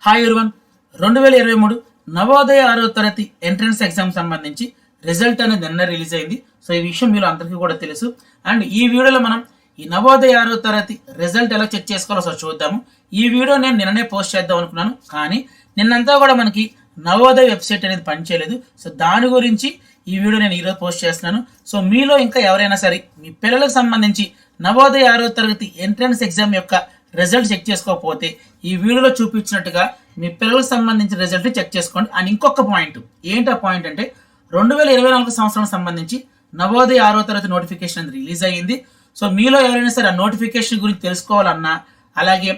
Hi everyone 2023 Navodaya 6వ తరగతి entrance exam సంబంధించి రిజల్ట్ అనేది నిన్న రిలీజ్ అయింది. సో ఈ విషయం మీరు అందరికీ కూడా తెలుసు. అండ్ ఈ వీడియోలో మనం ఈ నవోదయ 6వ తరగతి రిజల్ట్ ఎలా చెక్ చేసుకోవాలో ఒకసారి చూద్దాము. ఈ వీడియో నేను నిన్ననే పోస్ట్ చేద్దాం అనుకున్నాను, కానీ నిన్నంతా కూడా మనకి నవోదయ వెబ్సైట్ అనేది పనిచేయలేదు. సో దాని గురించి ఈ వీడియో నేను ఈరోజు పోస్ట్ చేస్తున్నాను. సో మీలో ఇంకా ఎవరైనా సరే మీ పిల్లలకు సంబంధించి నవోదయ 6వ తరగతి ఎంట్రన్స్ ఎగ్జామ్ యొక్క రిజల్ట్ చెక్ చేసుకోకపోతే ఈ వీడియోలో చూపించినట్టుగా మీ పిల్లలకు సంబంధించిన రిజల్ట్ చెక్ చేసుకోండి. అండ్ ఇంకొక పాయింట్ ఏంటి, ఆ పాయింట్ అంటే 2024 సంవత్సరానికి సంబంధించి నవోదయ 6వ తరగతి నోటిఫికేషన్ రిలీజ్ అయ్యింది. సో మీలో ఎవరైనా సరే ఆ నోటిఫికేషన్ గురించి తెలుసుకోవాలన్నా, అలాగే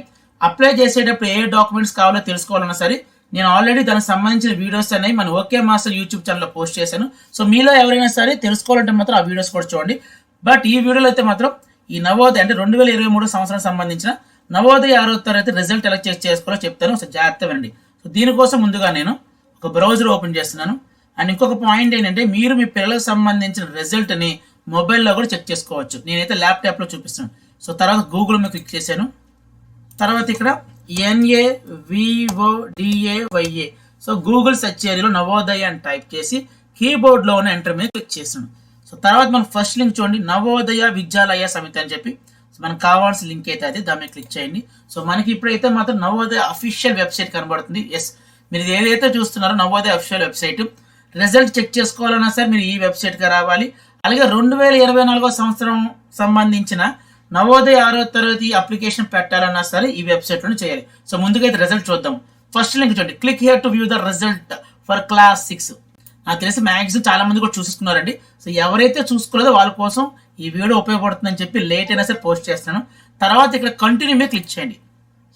అప్లై చేసేటప్పుడు ఏ డాక్యుమెంట్స్ కావాలో తెలుసుకోవాలన్నా సరే నేను ఆల్రెడీ దానికి సంబంధించిన వీడియోస్ అనేవి మన ఓకే మాస్టర్ యూట్యూబ్ ఛానల్లో పోస్ట్ చేశాను. సో మీలో ఎవరైనా సరే తెలుసుకోవాలంటే మాత్రం ఆ వీడియోస్ కూడా చూడండి. బట్ ఈ వీడియోలో అయితే మాత్రం ఈ నవోదయ అంటే 2023 సంవత్సరానికి సంబంధించిన నవోదయ 6వ తరగతి రిజల్ట్ ఎలా చెక్ చేసుకోవాలో చెప్తాను. సో జాగ్రత్త వినండి. సో దీనికోసం ముందుగా నేను ఒక బ్రౌజర్ ఓపెన్ చేస్తున్నాను. అండ్ ఇంకొక పాయింట్ ఏంటంటే మీరు మీ పిల్లలకు సంబంధించిన రిజల్ట్ని మొబైల్లో కూడా చెక్ చేసుకోవచ్చు. నేనైతే ల్యాప్టాప్లో చూపిస్తున్నాను. సో తర్వాత గూగుల్ మీద క్లిక్ చేశాను. తర్వాత ఇక్కడ NAVODAYA సో గూగుల్ సెర్చ్ ఏరియాలో నవోదయ అని టైప్ చేసి కీబోర్డ్లో ఉన్న ఎంటర్ మీద క్లిక్ చేస్తున్నాను. సో తర్వాత మనం ఫస్ట్ లింక్ చూడండి, నవోదయ విద్యాలయ సమితి అని చెప్పి మనకు కావాల్సిన లింక్ అయితే అది దాని మీద క్లిక్ చేయండి. సో మనకి ఇప్పుడైతే మాత్రం నవోదయ అఫీషియల్ వెబ్సైట్ కనబడుతుంది. ఎస్, మీరు ఏదైతే చూస్తున్నారో Navodaya official website result check చేసుకోవాలన్నా సరే మీరు ఈ వెబ్సైట్కి రావాలి. అలాగే 2024 సంవత్సరం సంబంధించిన నవోదయ 6వ తరగతి అప్లికేషన్ పెట్టాలన్నా సరే ఈ వెబ్సైట్లోనే చేయాలి. సో ముందుగా అయితే రిజల్ట్ చూద్దాం. ఫస్ట్ లింక్ చూడండి, click here to view the result for class 6. నాకు తెలిసి మ్యాక్సిమం చాలా మంది కూడా చూసుకున్నారండి. సో ఎవరైతే చూసుకోలేదో వాళ్ళ కోసం ఈ వీడియో ఉపయోగపడుతుందని చెప్పి లేట్ అయినా సరే పోస్ట్ చేస్తాను. తర్వాత ఇక్కడ కంటిన్యూ మీద క్లిక్ చేయండి.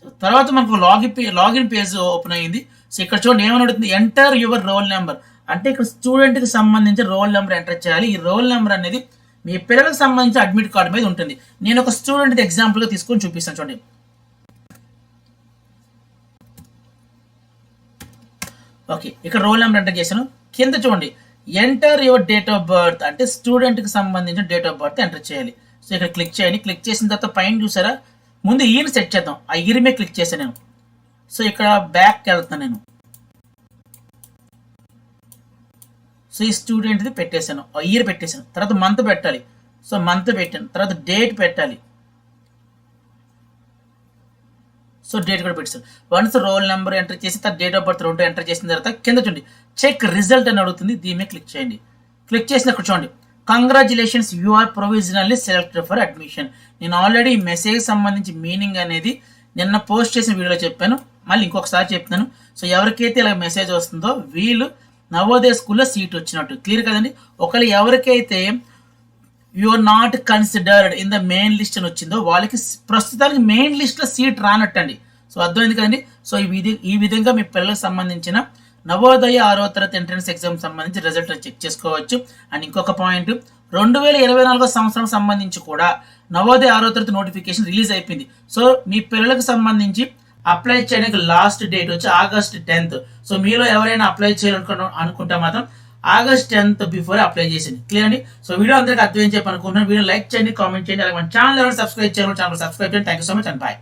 సో తర్వాత మనకు లాగిన్ పేజ్ ఓపెన్ అయ్యింది. సో ఇక్కడ చూడండి ఏమని అడుగుతుంది, ఎంటర్ యువర్ రోల్ నెంబర్. అంటే ఇక్కడ స్టూడెంట్కి సంబంధించిన రోల్ నెంబర్ ఎంటర్ చేయాలి. ఈ రోల్ నెంబర్ అనేది మీ పిల్లలకు సంబంధించిన అడ్మిట్ కార్డు మీద ఉంటుంది. నేను ఒక స్టూడెంట్ ఎగ్జాంపుల్గా తీసుకొని చూపిస్తాను చూడండి. ఓకే, ఇక్కడ రోల్ నెంబర్ ఎంటర్ చేశాను. కింద చూడండి enter your date of birth, అంటే స్టూడెంట్కి సంబంధించిన డేట్ ఆఫ్ బర్త్ ఎంటర్ చేయాలి. సో ఇక్కడ క్లిక్ చేయండి. క్లిక్ చేసిన తర్వాత పైన చూసారా, ముందు ఈయన సెట్ చేద్దాం. ఆ ఇయర్ మీద క్లిక్ చేశాను నేను. సో ఇక్కడ బ్యాక్కి వెళ్తాను నేను. సో ఈ స్టూడెంట్ది పెట్టేశాను, ఇయర్ పెట్టేశాను. తర్వాత మంత్ పెట్టాలి. సో మంత్ పెట్టాను. తర్వాత డేట్ పెట్టాలి. సో డేట్ కూడా పెట్టేశాను. వన్స్ రోల్ నెంబర్ ఎంటర్ చేసి తర్వాత డేట్ ఆఫ్ బర్త్ 2 ఎంటర్ చేసిన తర్వాత కింద చూడండి చెక్ రిజల్ట్ అని అడుగుతుంది. దీని మీద క్లిక్ చేయండి. క్లిక్ చేసినప్పుడు చూడండి, congratulations you are provisionally selected for admission. నేను ఆల్రెడీ ఈ మెసేజ్ సంబంధించి మీనింగ్ అనేది నిన్న పోస్ట్ చేసిన వీడియోలో చెప్పాను, మళ్ళీ ఇంకొకసారి చెప్తాను. సో ఎవరికైతే ఇలా మెసేజ్ వస్తుందో వీళ్ళు నవోదయ స్కూల్లో సీట్ వచ్చినట్టు. క్లియర్ కదండి. ఒకవేళ ఎవరికైతే you are not considered in the main list అని వచ్చిందో వాళ్ళకి ప్రస్తుతానికి మెయిన్ లిస్ట్లో సీట్ రానట్టండి. సో అర్థమైంది కదండి. సో ఈ విధంగా మీ పిల్లలకు సంబంధించిన నవోదయ 6వ తరగతి ఎంట్రన్స్ ఎగ్జామ్ సంబంధించి రిజల్ట్ చెక్ చేసుకోవచ్చు. అండ్ ఇంకొక పాయింట్, 2024 సంవత్సరం సంబంధించి కూడా నవోదయ 6వ తరగతి నోటిఫికేషన్ రిలీజ్ అయిపోయింది. సో మీ పిల్లలకు సంబంధించి అప్లై చేయడానికి లాస్ట్ డేట్ వచ్చి August 10th. సో మీలో ఎవరైనా అప్లై చేయాలనుకుంటే మాత్రం August 10th బిఫోర్ అప్లై చేసింది. క్లియర్ అండి. సో వీడియో అందరికీ అర్థం చెప్పి అనుకుంటున్నాను. వీడియో లైక్ చేయండి, కామెంట్ చేయండి, అలాగే మన ఛానల్ ఎవరైనా సబ్స్క్రైబ్ చేయాలి, ఛానల్ సబ్స్క్రైబ్ చేయండి. Thank you so much and bye.